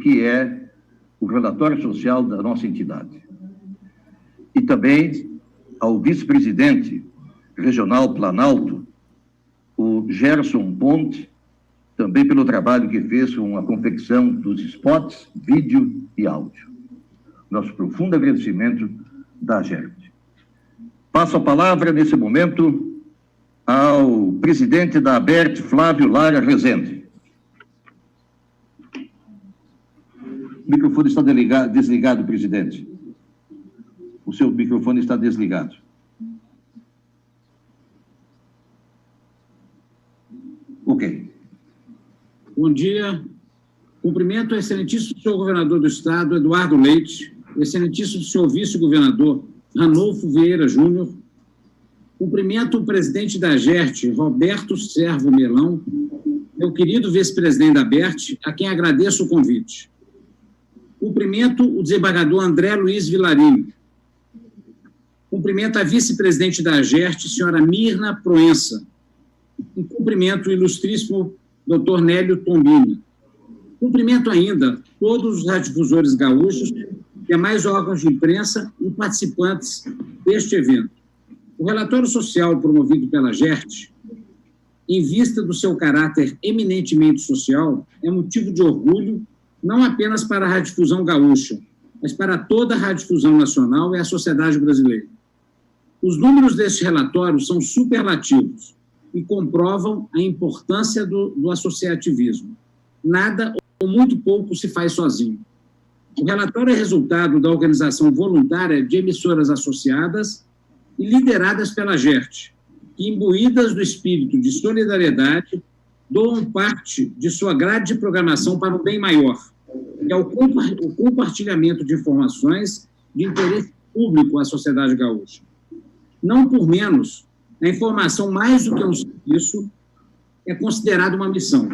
que é o relatório social da nossa entidade. E também ao vice-presidente regional Planalto, o Gerson Ponte, também pelo trabalho que fez com a confecção dos spots, vídeo e áudio. Nosso profundo agradecimento da GERT. Passo a palavra, nesse momento, ao presidente da ABERT, Flávio Lara Rezende. O microfone está desligado, presidente. O seu microfone está desligado. Ok. Bom dia. Cumprimento o excelentíssimo senhor governador do Estado, Eduardo Leite, o excelentíssimo senhor vice-governador, Ranolfo Vieira Júnior. Cumprimento o presidente da GERT, Roberto Servo Melão, meu querido vice-presidente da ABERT, a quem agradeço o convite. Cumprimento o desembargador André Luiz Vilarinho. Cumprimento a vice-presidente da GERT, senhora Mirna Proença. E cumprimento o ilustríssimo doutor Nélio Tombini. Cumprimento ainda todos os radiodifusores gaúchos, demais órgãos de imprensa e participantes deste evento. O relatório social promovido pela GERT, em vista do seu caráter eminentemente social, é motivo de orgulho não apenas para a radiodifusão gaúcha, mas para toda a radiodifusão nacional e a sociedade brasileira. Os números deste relatório são superlativos e comprovam a importância do associativismo. Nada ou muito pouco se faz sozinho. O relatório é resultado da organização voluntária de emissoras associadas e lideradas pela GERT, que, imbuídas do espírito de solidariedade, doam parte de sua grade de programação para um bem maior, que é o compartilhamento de informações de interesse público à sociedade gaúcha. Não por menos, a informação, mais do que um serviço, é considerada uma missão.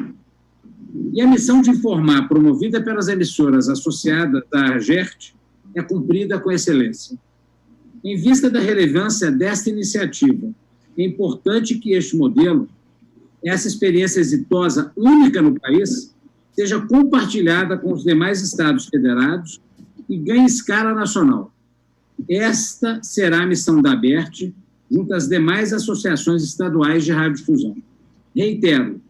E a missão de informar, promovida pelas emissoras associadas da GERT, é cumprida com excelência. Em vista da relevância desta iniciativa, é importante que este modelo, essa experiência exitosa única no país, seja compartilhada com os demais estados federados e ganhe escala nacional. Esta será a missão da ABERT, junto às demais associações estaduais de radiodifusão. Reitero,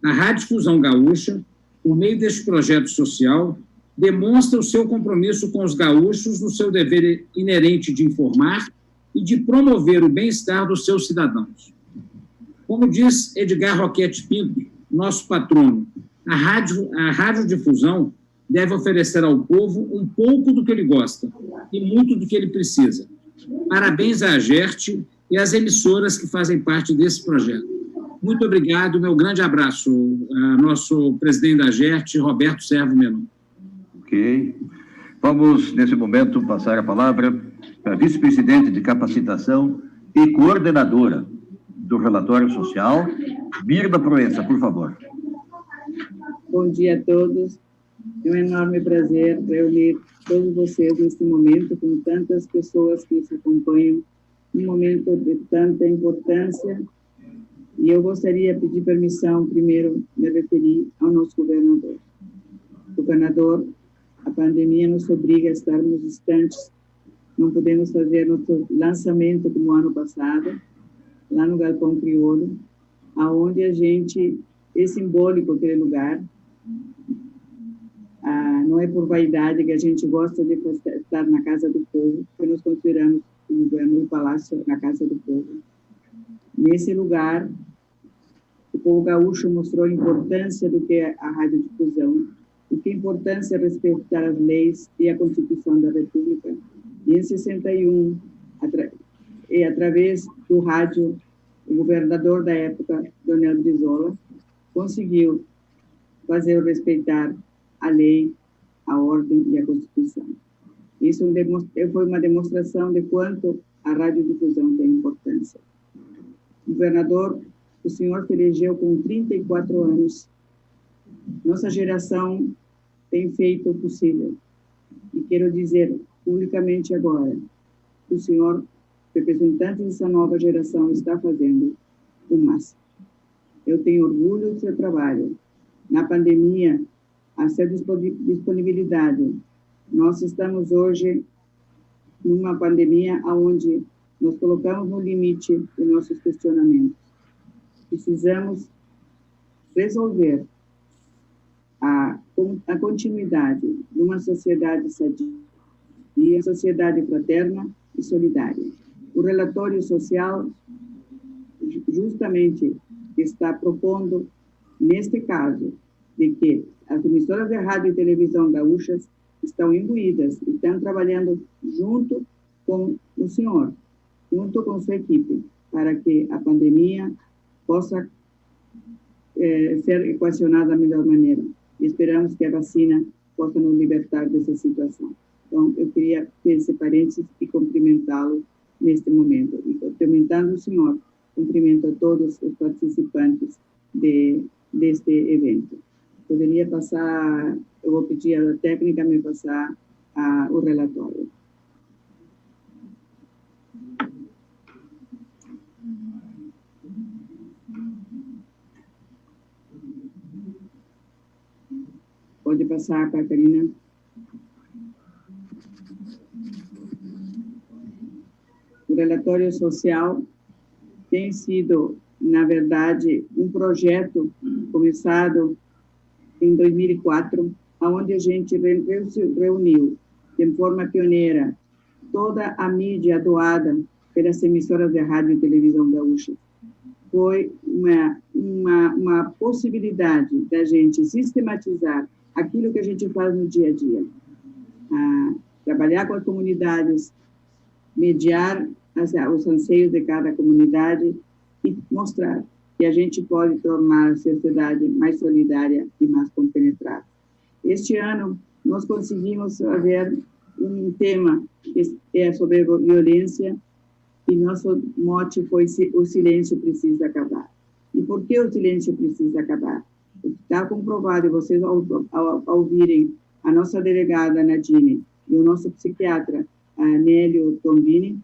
a Radiodifusão Gaúcha, por meio deste projeto social, demonstra o seu compromisso com os gaúchos no seu dever inerente de informar e de promover o bem-estar dos seus cidadãos. Como diz Edgar Roquete Pinto, nosso patrono, a radiodifusão deve oferecer ao povo um pouco do que ele gosta e muito do que ele precisa. Parabéns à GERT e às emissoras que fazem parte desse projeto. Muito obrigado, meu grande abraço a nosso presidente da GERT, Roberto Servo Melão. Ok. Vamos, nesse momento, passar a palavra para a vice-presidente de capacitação e coordenadora do relatório social, Mirna Proença, por favor. Bom dia a todos. É um enorme prazer reunir todos vocês neste momento, com tantas pessoas que se acompanham, um momento de tanta importância. E eu gostaria de pedir permissão, primeiro, me referir ao nosso governador. O governador, a pandemia nos obriga a estarmos distantes, não podemos fazer nosso lançamento como ano passado, lá no Galpão Crioulo, aonde a gente, é simbólico aquele lugar, não é por vaidade que a gente gosta de estar na Casa do Povo, porque nós consideramos o Palácio na Casa do Povo. Nesse lugar, o povo gaúcho mostrou a importância do que é a radiodifusão, o que é importância respeitar as leis e a Constituição da República. E em 61, através do rádio, o governador da época, Donel Brizola, conseguiu fazer respeitar a lei, a ordem e a Constituição. Isso foi uma demonstração de quanto a radiodifusão tem importância. Governador, o senhor se elegeu com 34 anos. Nossa geração tem feito o possível. E quero dizer publicamente agora que o senhor, representante dessa nova geração, está fazendo o máximo. Eu tenho orgulho do seu trabalho. Na pandemia, essa disponibilidade. Nós estamos hoje numa pandemia onde nós colocamos no limite de nossos questionamentos. Precisamos resolver a continuidade de uma sociedade sadia, uma sociedade fraterna e solidária. O relatório social justamente está propondo, neste caso, de que as emissoras de rádio e televisão gaúchas estão imbuídas, estão trabalhando junto com o senhor, junto com sua equipe, para que a pandemia possa ser equacionada da melhor maneira. Esperamos que a vacina possa nos libertar dessa situação. Então, eu queria ter esse parênteses e cumprimentá-lo neste momento. E cumprimentando o senhor, cumprimento a todos os participantes deste evento. Poderia passar, eu vou pedir à técnica me passar o relatório. Pode passar, Catarina. O relatório social tem sido, na verdade, um projeto começado em 2004, onde a gente reuniu, de forma pioneira, toda a mídia doada pelas emissoras de rádio e televisão gaúcha. Foi uma possibilidade da gente sistematizar aquilo que a gente faz no dia a dia. Trabalhar com as comunidades, mediar os anseios de cada comunidade e mostrar que a gente pode tornar a sociedade mais solidária e mais compenetrada. Este ano, nós conseguimos fazer um tema que é sobre violência e nosso mote foi o silêncio precisa acabar. E por que o silêncio precisa acabar? Está comprovado, vocês ao ouvirem a nossa delegada Nadine e o nosso psiquiatra Nélio Tombini,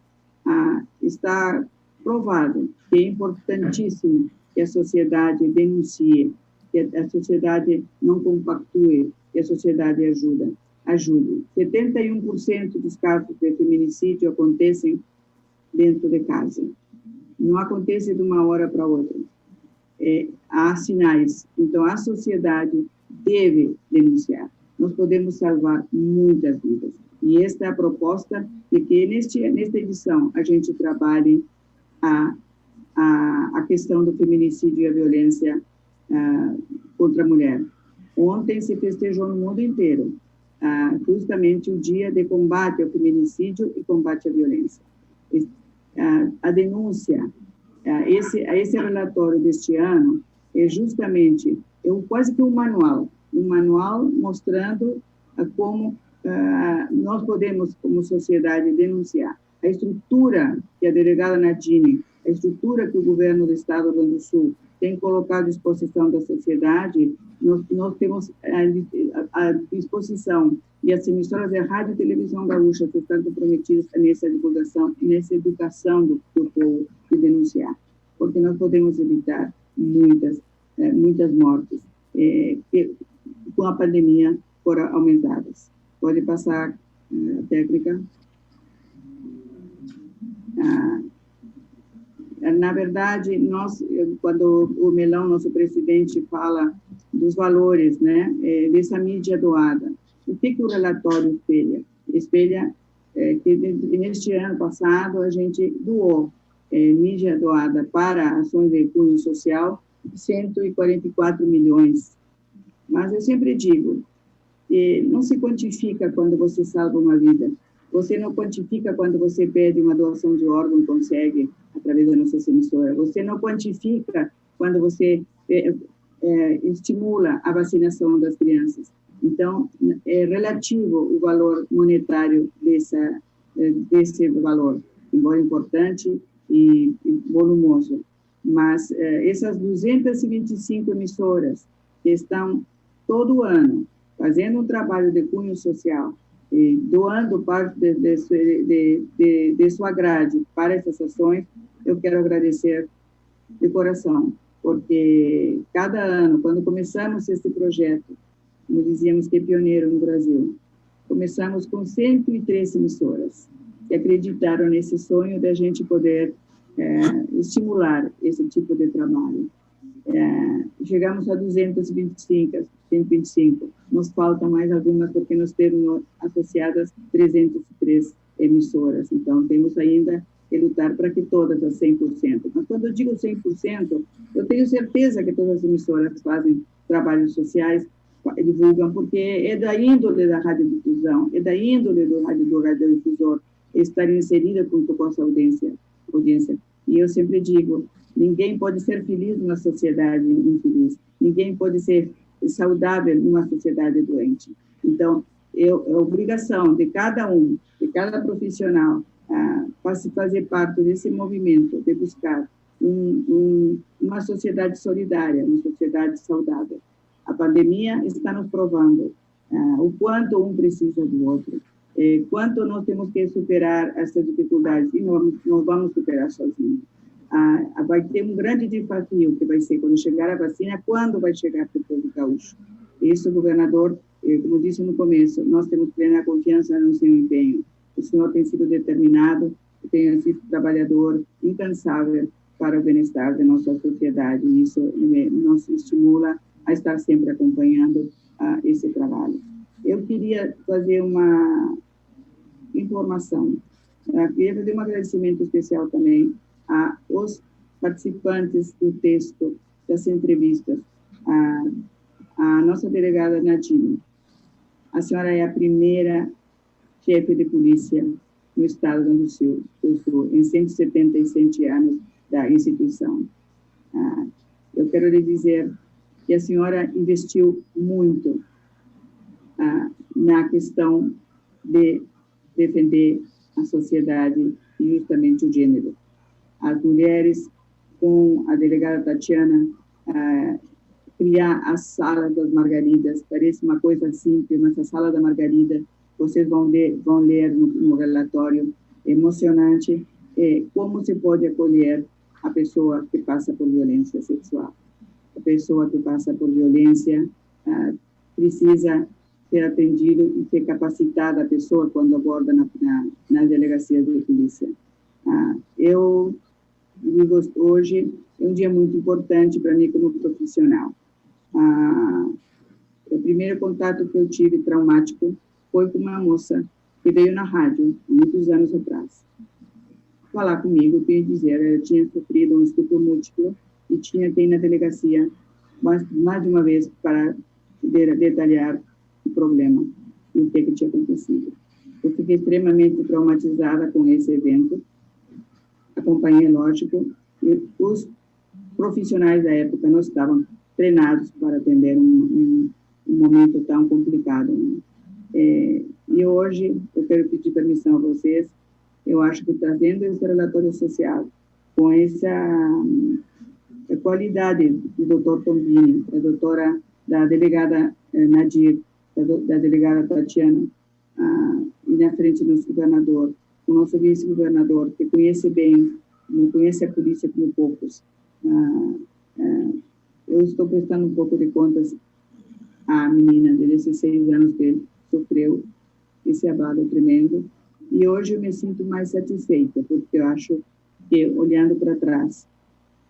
está provado que é importantíssimo que a sociedade denuncie, que a sociedade não compactue, que a sociedade ajude. 71% dos casos de feminicídio acontecem dentro de casa. Não acontece de uma hora para outra. Há sinais. Então, a sociedade deve denunciar. Nós podemos salvar muitas vidas. E esta é a proposta de que, nesta edição, a gente trabalhe a questão do feminicídio e a violência contra a mulher. Ontem se festejou no mundo inteiro justamente o dia de combate ao feminicídio e combate à violência. A denúncia, esse relatório deste ano é justamente quase que um manual mostrando como nós podemos, como sociedade, denunciar. A estrutura que a delegada Nadine, a estrutura que o governo do Estado do Rio Grande do Sul tem colocado à disposição da sociedade, nós temos à disposição, e as emissoras de rádio e televisão gaúcha que estão comprometidas nessa divulgação, nessa educação do povo de denunciar, porque nós podemos evitar muitas mortes que com a pandemia foram aumentadas. Pode passar a técnica. Na verdade, quando o Melão, nosso presidente, fala dos valores, né, dessa mídia doada, o que o relatório espelha? Espelha que neste ano passado a gente doou mídia doada para ações de cunho social 144 milhões. Mas eu sempre digo, não se quantifica quando você salva uma vida. Você não quantifica quando você pede uma doação de órgão e consegue, através da nossa emissora. Você não quantifica quando você estimula a vacinação das crianças. Então, é relativo o valor monetário desse valor, embora importante e volumoso. Mas essas 225 emissoras que estão todo ano fazendo um trabalho de cunho social, doando parte de sua grade para essas ações, eu quero agradecer de coração, porque cada ano, quando começamos esse projeto, como dizíamos, que é pioneiro no Brasil. Começamos com 103 emissoras que acreditaram nesse sonho da gente poder estimular esse tipo de trabalho. Chegamos a 125, nos faltam mais algumas porque nós temos associadas 303 emissoras, então temos ainda que lutar para que todas as 100%. Mas quando eu digo 100%, eu tenho certeza que todas as emissoras fazem trabalhos sociais, divulgam, porque é da índole da radiodifusão, é da índole do radiodifusor estar inserida junto com a sua audiência. E eu sempre digo, ninguém pode ser feliz numa sociedade infeliz, ninguém pode ser saudável numa sociedade doente. Então, é obrigação de cada profissional, fazer parte desse movimento, de buscar uma sociedade solidária, uma sociedade saudável. A pandemia está nos provando o quanto um precisa do outro, quanto nós temos que superar essas dificuldades, e não vamos superar sozinhos. Vai ter um grande desafio, que vai ser quando chegar a vacina, quando vai chegar para o povo gaúcho. Isso, governador, como disse no começo, nós temos plena confiança no seu empenho. O senhor tem sido determinado, tem sido trabalhador incansável para o bem-estar da nossa sociedade, e isso nos estimula a estar sempre acompanhando esse trabalho. Eu queria fazer uma informação, queria fazer um agradecimento especial também aos participantes do texto das entrevistas, a nossa delegada Nadine. A senhora é a primeira chefe de polícia no estado do Rio Grande do Sul, em 177 anos da instituição. Eu quero lhe dizer que a senhora investiu muito na questão de defender a sociedade e justamente o gênero. As mulheres, com a delegada Tatiana, criar a Sala das Margaridas, parece uma coisa simples, mas a Sala da Margarida, vocês vão ler no relatório, emocionante, como se pode acolher a pessoa que passa por violência sexual. A pessoa que passa por violência precisa ser atendido e ser capacitada a pessoa quando aborda na delegacia de polícia. Eu digo, hoje é um dia muito importante para mim como profissional. O primeiro contato que eu tive traumático foi com uma moça que veio na rádio, muitos anos atrás, falar comigo e dizer que ela tinha sofrido um estupro múltiplo e tinha que ir na delegacia mais de uma vez para detalhar o problema e o que tinha acontecido. Eu fiquei extremamente traumatizada com esse evento, acompanhei, lógico, e os profissionais da época não estavam treinados para atender um momento tão complicado. E hoje, eu quero pedir permissão a vocês, eu acho que trazendo esse relatório social, com essa qualidade do doutor Tombini, da delegada Nadir, da delegada Tatiana, e na frente do nosso governador, o nosso vice-governador, que conhece bem, não conhece a polícia como poucos. Eu estou prestando um pouco de contas à menina de 16 anos que sofreu esse abalo tremendo, e hoje eu me sinto mais satisfeita, porque eu acho que, olhando para trás,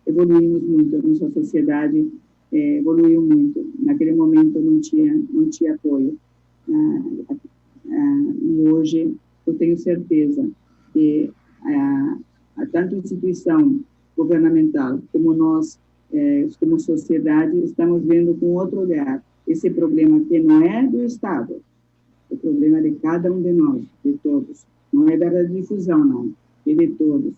evoluímos muito, a nossa sociedade evoluiu muito. Naquele momento não tinha apoio. E hoje eu tenho certeza que tanto a instituição governamental como nós, como sociedade, estamos vendo com outro olhar esse problema que não é do Estado, o problema de cada um de nós, de todos. Não é da difusão, não, é de todos.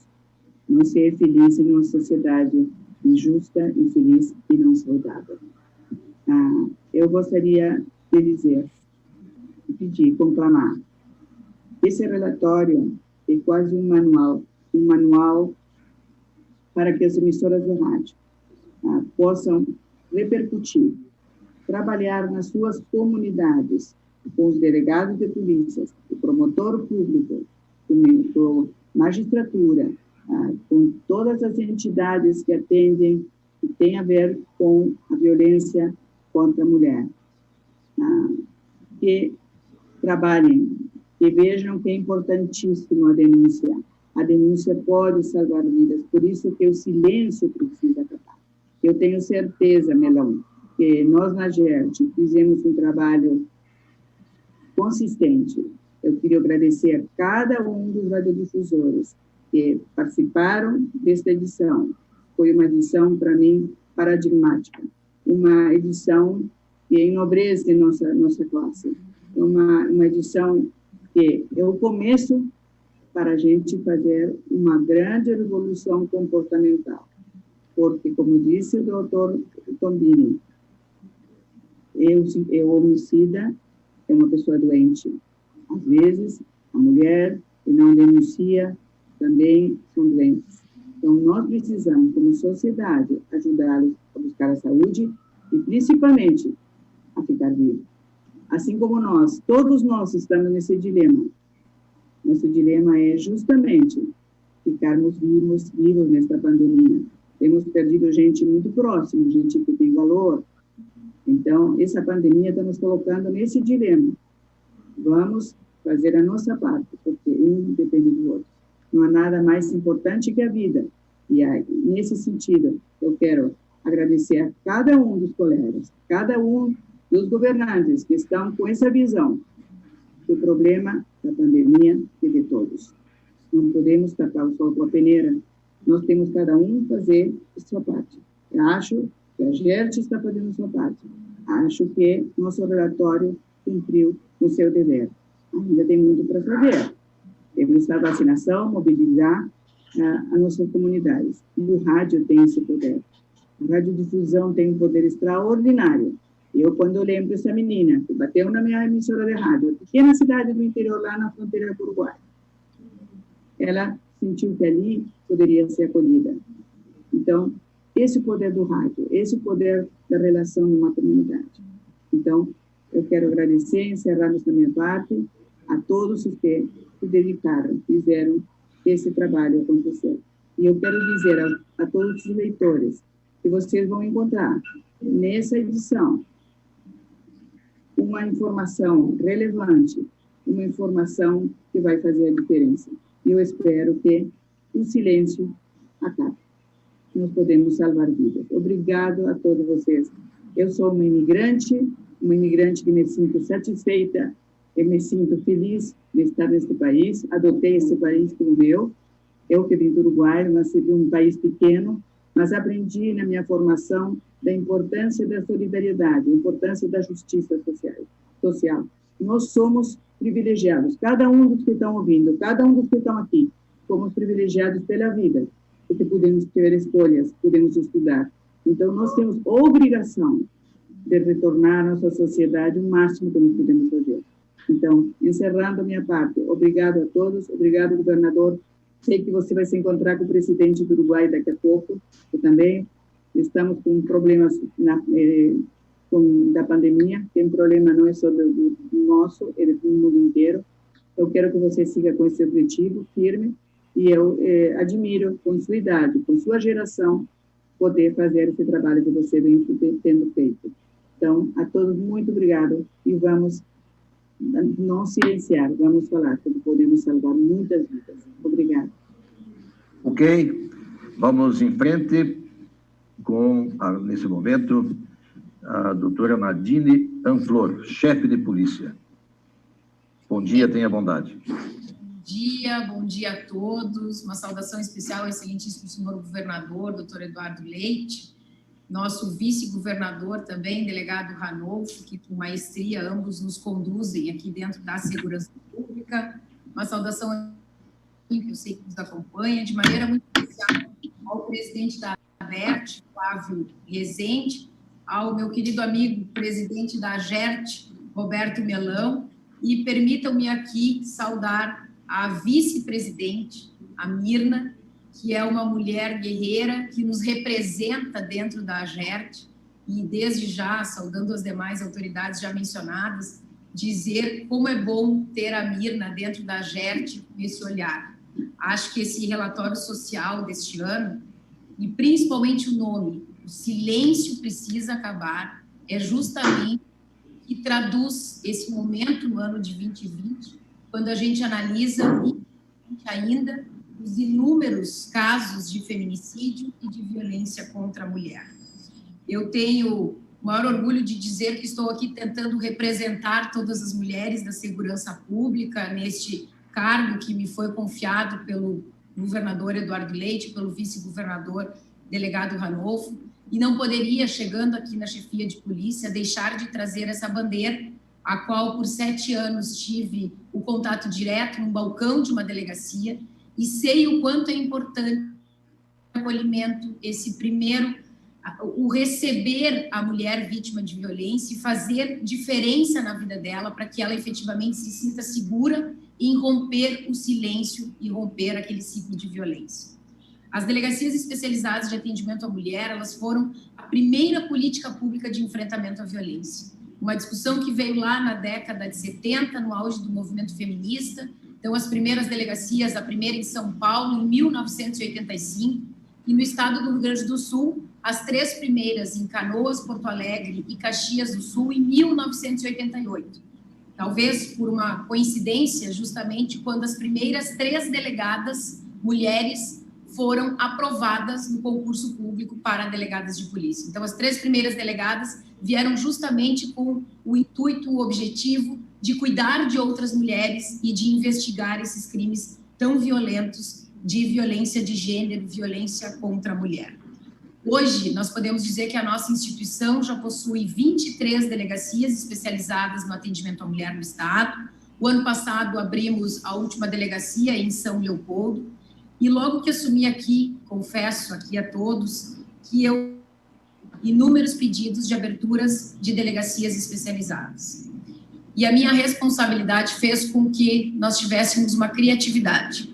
Não ser feliz em uma sociedade injusta, infeliz e não saudável. Eu gostaria de dizer, pedir, conclamar, esse relatório é quase um manual para que as emissoras de rádio possam repercutir, trabalhar nas suas comunidades, com os delegados de polícia, o promotor público, com a magistratura, com todas as entidades que atendem, que têm a ver com a violência contra a mulher. que trabalhem, que vejam que é importantíssimo a denúncia. A denúncia pode salvar vidas, por isso que o silêncio precisa acabar. Eu tenho certeza, Melão, que nós na GERT fizemos um trabalho consistente. Eu queria agradecer a cada um dos radiodifusores que participaram desta edição. Foi uma edição, para mim, paradigmática. Uma edição que enobrece nossa classe. Uma edição que é o começo para a gente fazer uma grande revolução comportamental. Porque, como disse o doutor Tombini, o homicida é uma pessoa doente. Às vezes, a mulher que não denuncia também são doentes. Então, nós precisamos, como sociedade, ajudá-los a buscar a saúde e, principalmente, a ficar vivo. Assim como nós, todos nós estamos nesse dilema. Nosso dilema é justamente ficarmos vivos nesta pandemia. Temos perdido gente muito próxima, gente que tem valor. Então, essa pandemia está nos colocando nesse dilema. Vamos fazer a nossa parte, porque um depende do outro. Não há nada mais importante que a vida. E aí, nesse sentido, eu quero agradecer a cada um dos colegas, cada um dos governantes que estão com essa visão do problema da pandemia e de todos. Não podemos tapar o sol com a peneira. Nós temos cada um fazer a sua parte. Eu acho que a GERT está fazendo a sua parte. Acho que nosso relatório cumpriu o seu dever. Ainda tem muito para fazer. Temos a vacinação, mobilizar as nossas comunidades. E o rádio tem esse poder. A radiodifusão tem um poder extraordinário. Eu, quando eu lembro essa menina que bateu na minha emissora de rádio, pequena cidade do interior, lá na fronteira do Uruguai, ela sentiu que ali poderia ser acolhida. Então, esse poder do rádio, esse poder da relação numa comunidade. Então, eu quero agradecer, encerramos da minha parte, a todos os que se dedicaram, fizeram esse trabalho acontecer. E eu quero dizer a todos os leitores que vocês vão encontrar nessa edição uma informação relevante, uma informação que vai fazer a diferença. E eu espero que o silêncio acabe. Nós podemos salvar vidas. Obrigado a todos vocês. Eu sou uma imigrante que me sinto satisfeita, eu me sinto feliz de estar neste país, adotei esse país como meu. Eu que vim do Uruguai, nasci de um país pequeno, mas aprendi na minha formação da importância da solidariedade, a importância da justiça social. Nós somos privilegiados, cada um dos que estão ouvindo, cada um dos que estão aqui, somos privilegiados pela vida, porque podemos ter escolhas, podemos estudar. Então, nós temos obrigação de retornar à nossa sociedade o máximo que nós podemos fazer. Então, encerrando a minha parte, obrigado a todos, obrigado, governador. Sei que você vai se encontrar com o presidente do Uruguai daqui a pouco, que também estamos com problemas da pandemia, que um problema não é só do nosso, é do mundo inteiro. Eu quero que você siga com esse objetivo firme, e eu admiro, com sua idade, com sua geração, poder fazer esse trabalho que você vem tendo feito. Então, a todos, muito obrigado, e vamos não silenciar, vamos falar, porque podemos salvar muitas vidas. Obrigada. Ok, vamos em frente com, nesse momento, a doutora Nadine Anflor, chefe de polícia. Bom dia, tenha bondade. Bom dia a todos. Uma saudação especial ao excelentíssimo senhor governador, doutor Eduardo Leite, nosso vice-governador também, delegado Ranolfo, que com maestria ambos nos conduzem aqui dentro da segurança pública. Uma saudação que eu sei que nos acompanha, de maneira muito especial ao presidente da ABERT, Flávio Rezende, ao meu querido amigo presidente da GERT, Roberto Melão, e permitam-me aqui saudar a vice-presidente, a Mirna, que é uma mulher guerreira que nos representa dentro da GERT, e desde já, saudando as demais autoridades já mencionadas, dizer como é bom ter a Mirna dentro da GERT com esse olhar. Acho que esse relatório social deste ano, e principalmente o nome, o silêncio precisa acabar, é justamente que traduz esse momento no ano de 2020, quando a gente analisa ainda os inúmeros casos de feminicídio e de violência contra a mulher. Eu tenho o maior orgulho de dizer que estou aqui tentando representar todas as mulheres da segurança pública neste cargo que me foi confiado pelo governador Eduardo Leite, pelo vice-governador delegado Ranolfo, e não poderia, chegando aqui na chefia de polícia, deixar de trazer essa bandeira, a qual por 7 anos tive o contato direto no balcão de uma delegacia, e sei o quanto é importante o acolhimento, esse primeiro, o receber a mulher vítima de violência e fazer diferença na vida dela para que ela efetivamente se sinta segura em romper o silêncio e romper aquele ciclo de violência. As delegacias especializadas de atendimento à mulher, elas foram a primeira política pública de enfrentamento à violência. Uma discussão que veio lá na década de 70, no auge do movimento feminista. Então, as primeiras delegacias, a primeira em São Paulo, em 1985, e no estado do Rio Grande do Sul, as 3 primeiras em Canoas, Porto Alegre e Caxias do Sul, em 1988. Talvez por uma coincidência, justamente quando as primeiras 3 delegadas mulheres foram aprovadas no concurso público para delegadas de polícia. Então, as 3 primeiras delegadas vieram justamente com o intuito, o objetivo de cuidar de outras mulheres e de investigar esses crimes tão violentos de violência de gênero, violência contra a mulher. Hoje, nós podemos dizer que a nossa instituição já possui 23 delegacias especializadas no atendimento à mulher no Estado. O ano passado, abrimos a última delegacia em São Leopoldo. E logo que assumi aqui, confesso aqui a todos, que eu inúmeros pedidos de aberturas de delegacias especializadas. E a minha responsabilidade fez com que nós tivéssemos uma criatividade,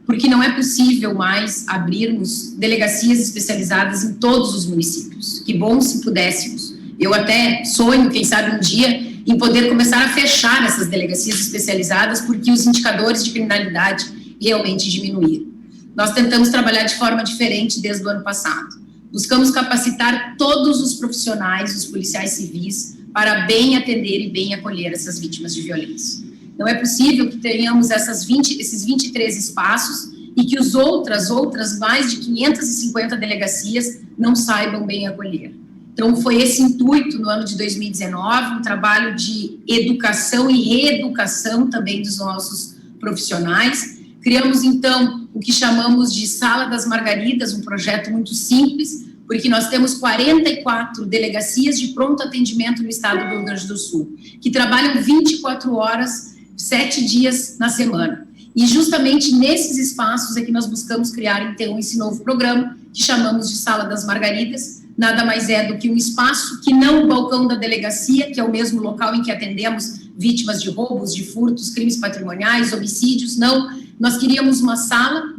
porque não é possível mais abrirmos delegacias especializadas em todos os municípios. Que bom se pudéssemos. Eu até sonho, quem sabe um dia, em poder começar a fechar essas delegacias especializadas, porque os indicadores de criminalidade realmente diminuíram. Nós tentamos trabalhar de forma diferente desde o ano passado. Buscamos capacitar todos os profissionais, os policiais civis, para bem atender e bem acolher essas vítimas de violência. Não é possível que tenhamos esses 23 espaços e que as outras mais de 550 delegacias não saibam bem acolher. Então, foi esse intuito, no ano de 2019, um trabalho de educação e reeducação também dos nossos profissionais. Criamos, então, o que chamamos de Sala das Margaridas, um projeto muito simples, porque nós temos 44 delegacias de pronto atendimento no estado do Rio Grande do Sul, que trabalham 24 horas, 7 dias na semana. E justamente nesses espaços é que nós buscamos criar, então, esse novo programa, que chamamos de Sala das Margaridas. Nada mais é do que um espaço que não o balcão da delegacia, que é o mesmo local em que atendemos vítimas de roubos, de furtos, crimes patrimoniais, homicídios, não. Nós queríamos uma sala,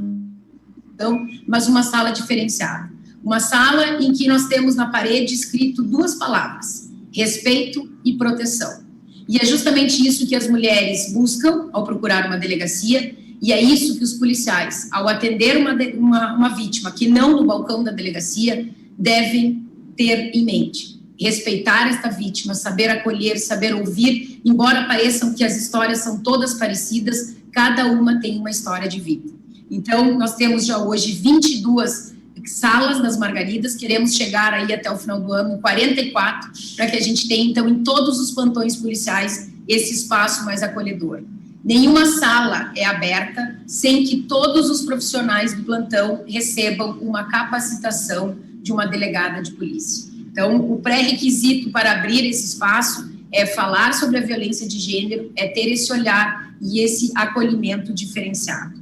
então, mas uma sala diferenciada. Uma sala em que nós temos na parede escrito 2 palavras: respeito e proteção. E é justamente isso que as mulheres buscam ao procurar uma delegacia, e é isso que os policiais, ao atender uma vítima que não no balcão da delegacia, devem ter em mente. Respeitar esta vítima, saber acolher, saber ouvir, embora pareçam que as histórias são todas parecidas, cada uma tem uma história de vida. Então, nós temos já hoje 22 salas das Margaridas, queremos chegar aí até o final do ano em 44, para que a gente tenha, então, em todos os plantões policiais, esse espaço mais acolhedor. Nenhuma sala é aberta sem que todos os profissionais do plantão recebam uma capacitação de uma delegada de polícia. Então, o pré-requisito para abrir esse espaço é falar sobre a violência de gênero, é ter esse olhar e esse acolhimento diferenciado.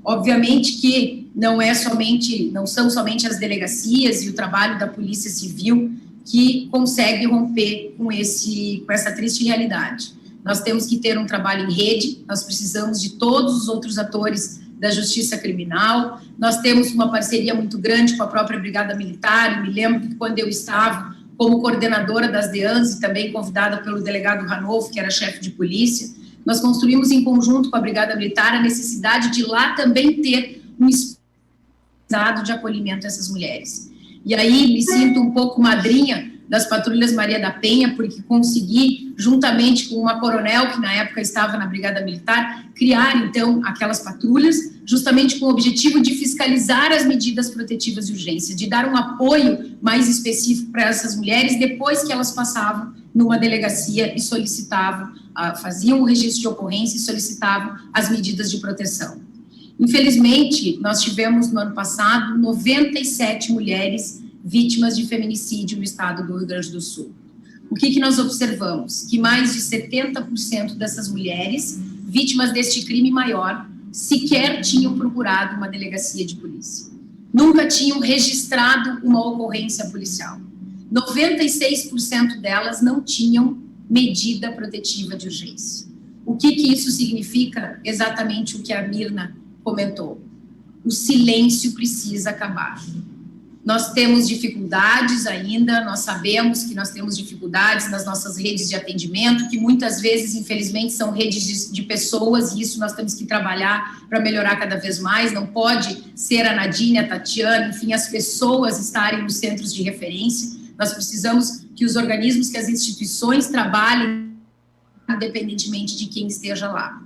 Obviamente que não são somente as delegacias e o trabalho da Polícia Civil que consegue romper com essa triste realidade. Nós temos que ter um trabalho em rede, nós precisamos de todos os outros atores da Justiça Criminal, nós temos uma parceria muito grande com a própria Brigada Militar, e me lembro que quando eu estava como coordenadora das DEANs e também convidada pelo delegado Ranolfo, que era chefe de polícia, nós construímos em conjunto com a Brigada Militar a necessidade de lá também ter um espaço de acolhimento a essas mulheres. E aí me sinto um pouco madrinha das patrulhas Maria da Penha, porque consegui, juntamente com uma coronel, que na época estava na Brigada Militar, criar, então, aquelas patrulhas, justamente com o objetivo de fiscalizar as medidas protetivas de urgência, de dar um apoio mais específico para essas mulheres depois que elas passavam numa delegacia e solicitavam, faziam o registro de ocorrência e solicitavam as medidas de proteção. Infelizmente, nós tivemos no ano passado 97 mulheres vítimas de feminicídio no estado do Rio Grande do Sul. O que nós observamos? Que mais de 70% dessas mulheres vítimas deste crime maior sequer tinham procurado uma delegacia de polícia. Nunca tinham registrado uma ocorrência policial. 96% delas não tinham medida protetiva de urgência. O que isso significa? Exatamente o que a Mirna comentou. O silêncio precisa acabar. Nós temos dificuldades ainda, nós sabemos que nós temos dificuldades nas nossas redes de atendimento, que muitas vezes, infelizmente, são redes de pessoas, e isso nós temos que trabalhar para melhorar cada vez mais. Não pode ser a Nadine, a Tatiana, enfim, as pessoas estarem nos centros de referência. Nós precisamos que os organismos, que as instituições trabalhem independentemente de quem esteja lá.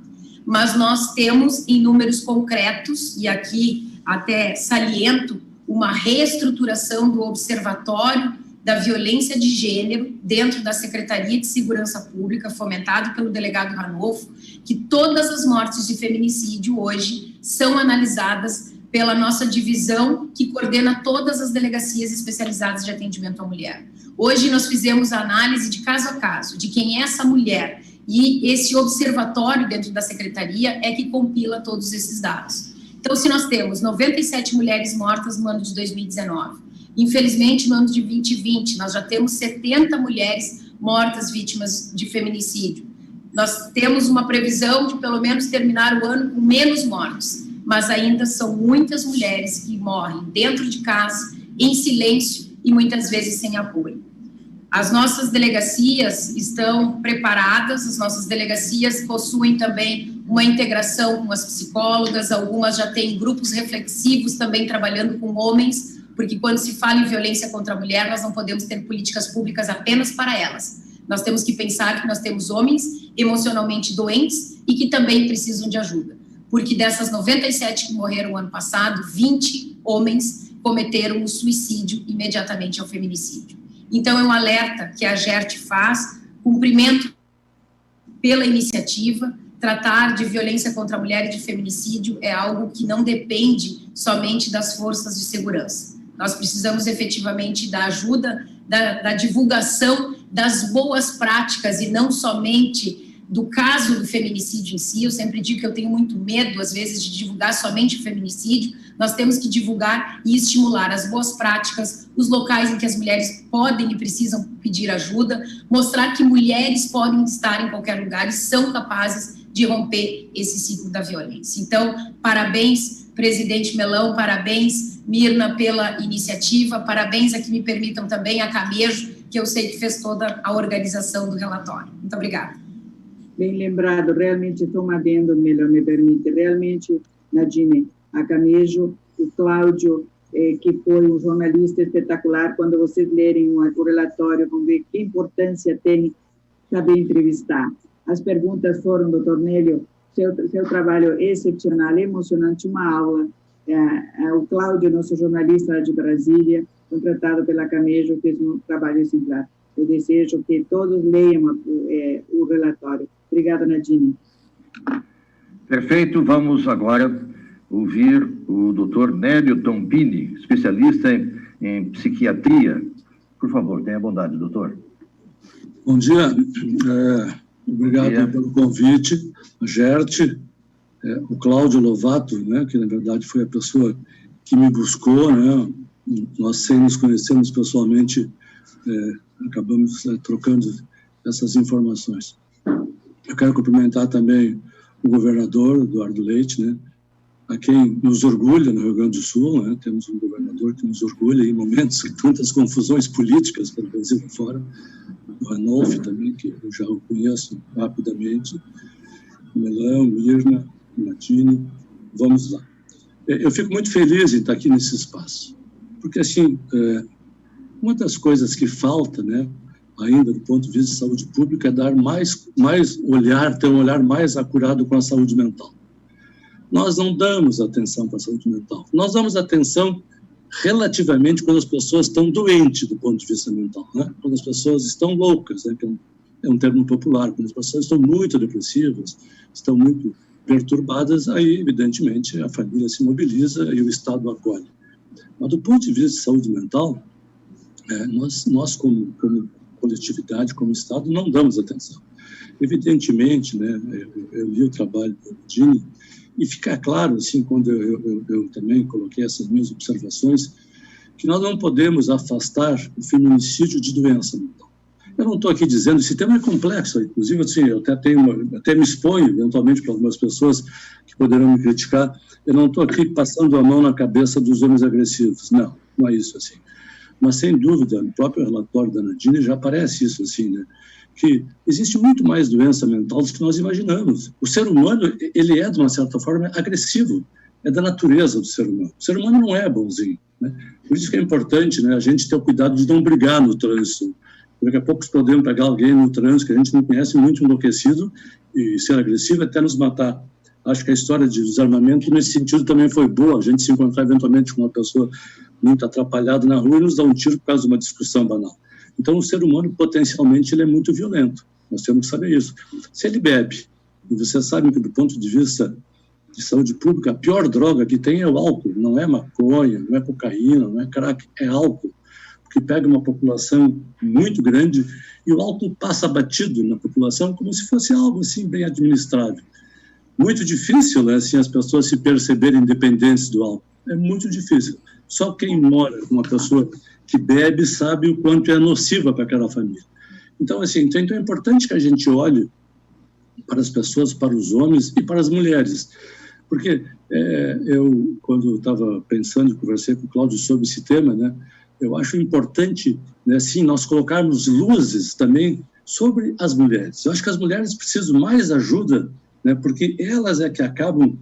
Mas nós temos em números concretos, e aqui até saliento, uma reestruturação do Observatório da Violência de Gênero dentro da Secretaria de Segurança Pública, fomentado pelo delegado Ranolfo, que todas as mortes de feminicídio hoje são analisadas pela nossa divisão, que coordena todas as delegacias especializadas de atendimento à mulher. Hoje nós fizemos a análise de caso a caso, de quem é essa mulher, e esse observatório dentro da Secretaria é que compila todos esses dados. Então, se nós temos 97 mulheres mortas no ano de 2019, infelizmente, no ano de 2020, nós já temos 70 mulheres mortas vítimas de feminicídio. Nós temos uma previsão de, pelo menos, terminar o ano com menos mortes, mas ainda são muitas mulheres que morrem dentro de casa, em silêncio e muitas vezes sem apoio. As nossas delegacias estão preparadas, as nossas delegacias possuem também uma integração com as psicólogas, algumas já têm grupos reflexivos também trabalhando com homens, porque quando se fala em violência contra a mulher, nós não podemos ter políticas públicas apenas para elas. Nós temos que pensar que nós temos homens emocionalmente doentes e que também precisam de ajuda, porque dessas 97 que morreram no ano passado, 20 homens cometeram o suicídio imediatamente ao feminicídio. Então, é um alerta que a GERT faz, cumprimento pela iniciativa. Tratar de violência contra a mulher e de feminicídio é algo que não depende somente das forças de segurança. Nós precisamos efetivamente da ajuda, da divulgação das boas práticas e não somente do caso do feminicídio em si. Eu sempre digo que eu tenho muito medo, às vezes, de divulgar somente o feminicídio. Nós temos que divulgar e estimular as boas práticas, os locais em que as mulheres podem e precisam pedir ajuda, mostrar que mulheres podem estar em qualquer lugar e são capazes de romper esse ciclo da violência. Então, parabéns, presidente Melão, parabéns, Mirna, pela iniciativa, parabéns a que me permitam também a Camejo, que eu sei que fez toda a organização do relatório. Muito obrigada. Bem lembrado, realmente estou adendo, melhor me permite, realmente, Nadine, a Camejo, o Cláudio, que foi um jornalista espetacular, quando vocês lerem o relatório, vão ver que importância tem saber entrevistar. As perguntas foram, doutor Nélio, seu trabalho é excepcional, emocionante, uma aula. O Cláudio, nosso jornalista de Brasília, contratado pela Camejo, fez um trabalho exemplar. Eu desejo que todos leiam o relatório. Obrigada, Nadine. Perfeito. Vamos agora ouvir o doutor Nélio Tombini, especialista em psiquiatria. Por favor, tenha bondade, doutor. Bom dia. Obrigado pelo convite, a GERT, o Cláudio Lovato, né, que na verdade foi a pessoa que me buscou, né, nós sem nos conhecermos pessoalmente, acabamos trocando essas informações. Eu quero cumprimentar também o governador, Eduardo Leite, né, a quem nos orgulha no Rio Grande do Sul, né, temos um governador que nos orgulha em momentos de tantas confusões políticas pelo Brasil fora, o Ranolfo também, que eu já o conheço rapidamente, o Melão, Mirna, o Nadine, vamos lá. Eu fico muito feliz em estar aqui nesse espaço, porque, assim, uma das coisas que falta, né, ainda do ponto de vista de saúde pública, é dar mais olhar, ter um olhar mais acurado com a saúde mental. Nós não damos atenção para a saúde mental. Nós damos atenção relativamente quando as pessoas estão doentes do ponto de vista mental, né? Quando as pessoas estão loucas, né? Que é um termo popular, quando as pessoas estão muito depressivas, estão muito perturbadas, aí, evidentemente, a família se mobiliza e o Estado acolhe. Mas, do ponto de vista de saúde mental, nós como coletividade, como Estado, não damos atenção. Evidentemente, né, eu li o trabalho do Dini, e fica claro, assim, quando eu também coloquei essas minhas observações, que nós não podemos afastar o feminicídio de doença mental. Eu não estou aqui dizendo, esse tema é complexo, inclusive, assim, eu até me exponho, eventualmente, para algumas pessoas que poderão me criticar, eu não estou aqui passando a mão na cabeça dos homens agressivos, não é isso, assim. Mas, sem dúvida, no próprio relatório da Nadine já aparece isso, assim, né? Que existe muito mais doença mental do que nós imaginamos. O ser humano, ele é, de uma certa forma, agressivo, é da natureza do ser humano. O ser humano não é bonzinho, né? Por isso que é importante, né, a gente ter o cuidado de não brigar no trânsito. Daqui a pouco podemos pegar alguém no trânsito que a gente não conhece, muito enlouquecido, e ser agressivo até nos matar. Acho que a história de desarmamento, nesse sentido, também foi boa. A gente se encontrar, eventualmente, com uma pessoa muito atrapalhada na rua e nos dar um tiro por causa de uma discussão banal. Então, o ser humano, potencialmente, ele é muito violento. Nós temos que saber isso. Se ele bebe, e vocês sabem que, do ponto de vista de saúde pública, a pior droga que tem é o álcool. Não é maconha, não é cocaína, não é crack, é álcool. Porque pega uma população muito grande e o álcool passa batido na população como se fosse algo, assim, bem administrado. Muito difícil, né, assim, as pessoas se perceberem dependentes do álcool. É muito difícil. Só quem mora com uma pessoa que bebe sabe o quanto é nociva para aquela família. Então, assim, então é importante que a gente olhe para as pessoas, para os homens e para as mulheres. Porque eu, quando estava pensando e conversei com o Cláudio sobre esse tema, né, eu acho importante, né, assim, nós colocarmos luzes também sobre as mulheres. Eu acho que as mulheres precisam mais ajuda, né, porque elas é que acabam,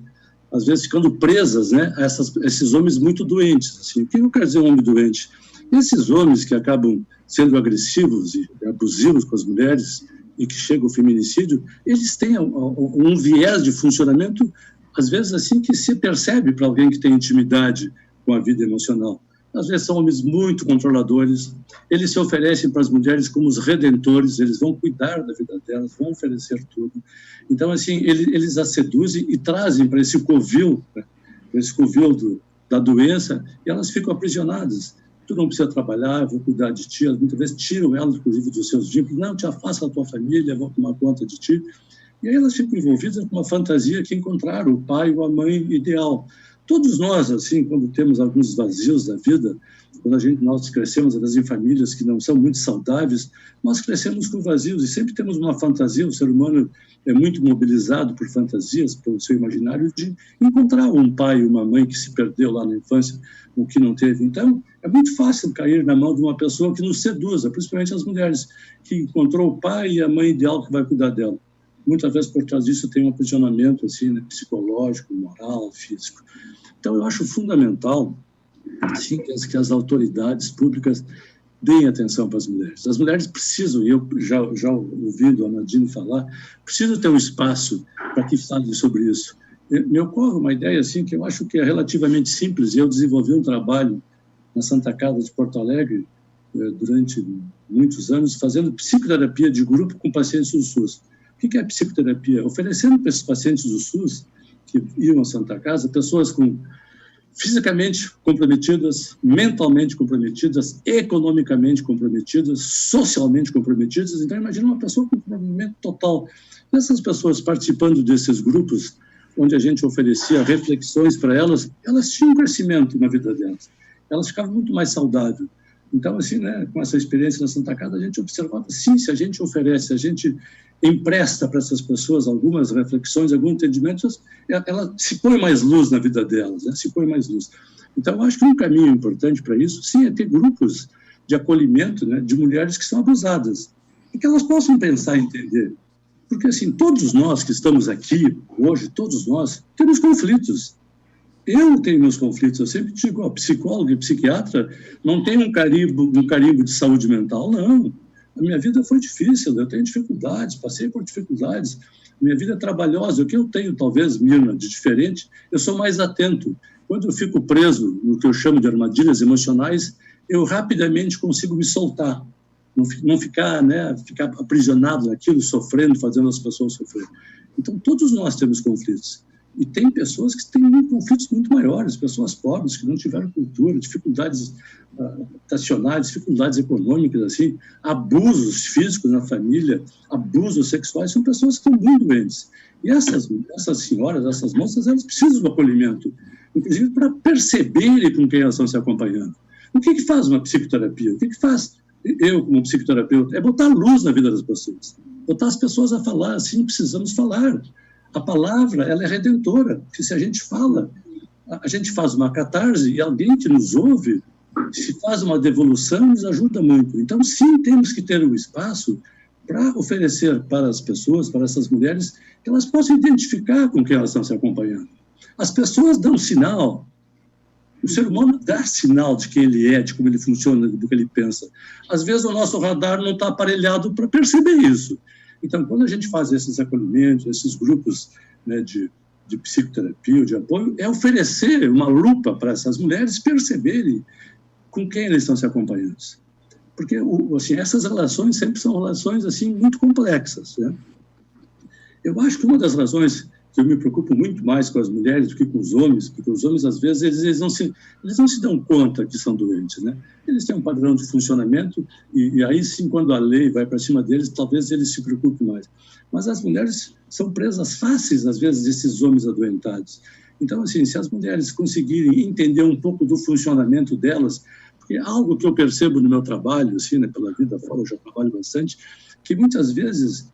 às vezes, ficando presas, né, a esses homens muito doentes. Assim. O que eu quero dizer homem doente? Esses homens que acabam sendo agressivos e abusivos com as mulheres e que chegam ao feminicídio, eles têm um viés de funcionamento, às vezes, assim, que se percebe para alguém que tem intimidade com a vida emocional. Às vezes são homens muito controladores, eles se oferecem para as mulheres como os redentores, eles vão cuidar da vida delas, vão oferecer tudo. Então, assim, eles as seduzem e trazem para esse covil, né, para esse covil da doença, e elas ficam aprisionadas. Tu não precisa trabalhar, vou cuidar de ti. Muitas vezes tiram elas, inclusive, dos seus vínculos. Não, te afasta da tua família, vou tomar conta de ti. E aí elas ficam envolvidas com uma fantasia que encontraram o pai ou a mãe ideal. Todos nós, assim, quando temos alguns vazios da vida, quando nós crescemos, às vezes, em famílias que não são muito saudáveis, nós crescemos com vazios e sempre temos uma fantasia. O ser humano é muito mobilizado por fantasias, pelo seu imaginário, de encontrar um pai e uma mãe que se perdeu lá na infância, ou que não teve. Então, é muito fácil cair na mão de uma pessoa que nos seduza, principalmente as mulheres, que encontrou o pai e a mãe ideal que vai cuidar dela. Muitas vezes, por trás disso, tem um aprisionamento assim, né, psicológico, moral, físico. Então, eu acho fundamental, sim, que as autoridades públicas deem atenção para as mulheres. As mulheres precisam, e eu já ouvi a Nadine falar, precisam ter um espaço para que falem sobre isso. Me ocorre uma ideia assim, que eu acho que é relativamente simples, e eu desenvolvi um trabalho na Santa Casa de Porto Alegre durante muitos anos, fazendo psicoterapia de grupo com pacientes do SUS. O que é psicoterapia? Oferecendo para esses pacientes do SUS, que iam à Santa Casa, pessoas fisicamente comprometidas, mentalmente comprometidas, economicamente comprometidas, socialmente comprometidas. Então, imagina uma pessoa com comprometimento total. E essas pessoas participando desses grupos, onde a gente oferecia reflexões para elas, elas tinham um crescimento na vida delas. Elas ficavam muito mais saudáveis. Então, assim, né, com essa experiência na Santa Casa, a gente observava, sim, se a gente oferece, se a gente empresta para essas pessoas algumas reflexões, alguns entendimentos, ela se põe mais luz na vida delas, né? Se põe mais luz. Então, eu acho que um caminho importante para isso, sim, é ter grupos de acolhimento, né, de mulheres que são abusadas, e que elas possam pensar e entender. Porque, assim, todos nós que estamos aqui hoje, todos nós, temos conflitos. Eu tenho meus conflitos, eu sempre digo, ó, psicólogo e psiquiatra não tem um carimbo de saúde mental, não. A minha vida foi difícil, eu tenho dificuldades, passei por dificuldades. Minha vida é trabalhosa, o que eu tenho, talvez, Mirna, de diferente, eu sou mais atento. Quando eu fico preso no que eu chamo de armadilhas emocionais, eu rapidamente consigo me soltar, não ficar, né, ficar aprisionado naquilo, sofrendo, fazendo as pessoas sofrer. Então, todos nós temos conflitos. E tem pessoas que têm conflitos muito maiores, pessoas pobres que não tiveram cultura, dificuldades habitacionais, dificuldades econômicas, assim, abusos físicos na família, abusos sexuais, são pessoas que estão muito doentes. E essas senhoras, essas moças, elas precisam do acolhimento, inclusive para perceberem com quem elas estão se acompanhando. O que faz uma psicoterapia? O que faz eu, como psicoterapeuta? É botar luz na vida das pessoas, botar as pessoas a falar, assim, precisamos falar. A palavra, ela é redentora, porque se a gente fala, a gente faz uma catarse e alguém que nos ouve, se faz uma devolução, nos ajuda muito. Então, sim, temos que ter um espaço para oferecer para as pessoas, para essas mulheres, que elas possam identificar com quem elas estão se acompanhando. As pessoas dão sinal, o ser humano dá sinal de quem ele é, de como ele funciona, do que ele pensa. Às vezes, o nosso radar não está aparelhado para perceber isso. Então, quando a gente faz esses acolhimentos, esses grupos, né, de psicoterapia, de apoio, é oferecer uma lupa para essas mulheres perceberem com quem elas estão se acompanhando. Porque assim, essas relações sempre são relações assim, muito complexas. Né? Eu acho que uma das razões que eu me preocupo muito mais com as mulheres do que com os homens, porque os homens, às vezes, eles não se dão conta que são doentes, né? Eles têm um padrão de funcionamento e aí sim, quando a lei vai para cima deles, talvez eles se preocupem mais. Mas as mulheres são presas fáceis, às vezes, desses homens adoentados. Então, assim, se as mulheres conseguirem entender um pouco do funcionamento delas, porque algo que eu percebo no meu trabalho, assim, né, pela vida fora, eu já trabalho bastante, que muitas vezes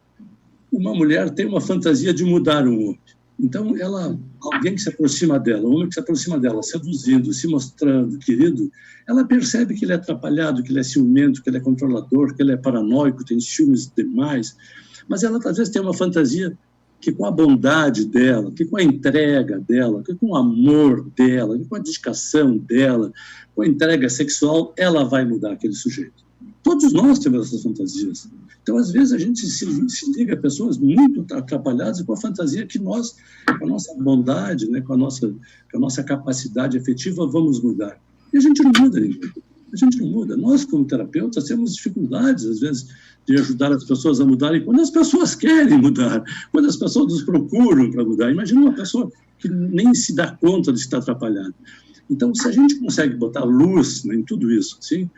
uma mulher tem uma fantasia de mudar um homem. Então, alguém que se aproxima dela, um homem que se aproxima dela, seduzindo, se mostrando querido, ela percebe que ele é atrapalhado, que ele é ciumento, que ele é controlador, que ele é paranoico, tem ciúmes demais, mas ela, às vezes, tem uma fantasia que com a bondade dela, que com a entrega dela, que com o amor dela, que com a dedicação dela, com a entrega sexual, ela vai mudar aquele sujeito. Todos nós temos essas fantasias. Então, às vezes, a gente se liga a pessoas muito atrapalhadas com a fantasia que nós, com a nossa bondade, né, com a nossa capacidade efetiva, vamos mudar. E a gente não muda ninguém. A gente não muda. Nós, como terapeutas, temos dificuldades, às vezes, de ajudar as pessoas a mudarem quando as pessoas querem mudar, quando as pessoas nos procuram para mudar. Imagina uma pessoa que nem se dá conta de estar atrapalhada. Então, se a gente consegue botar luz, né, em tudo isso, sim,